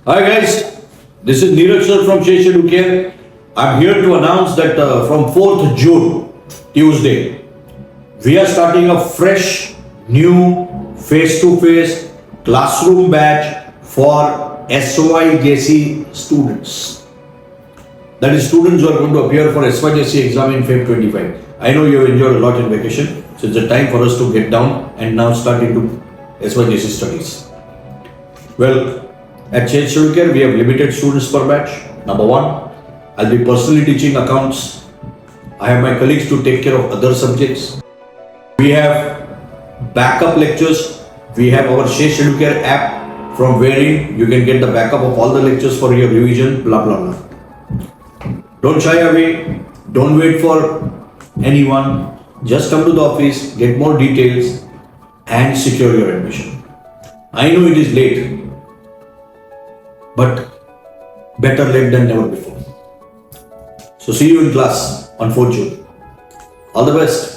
Hi guys, this is Neeraj sir from Shesh Educare. I'm here to announce that from 4th June, Tuesday, we are starting a fresh, new, face-to-face classroom batch for SYJC students. That is students who are going to appear for SYJC exam in Feb 25. I know you have enjoyed a lot in vacation, so it's a time for us to get down and now start into SYJC studies. Well, at Shesh Educare, we have limited students per batch. Number one, I'll be personally teaching accounts. I have my colleagues to take care of other subjects. We have backup lectures. We have our Shesh Educare app from wherein you can get the backup of all the lectures for your revision, blah blah blah. Don't shy away. Don't wait for anyone. Just come to the office, get more details, and secure your admission. I know it is late, but better late than never before. So see you in class on 4th June. All the best.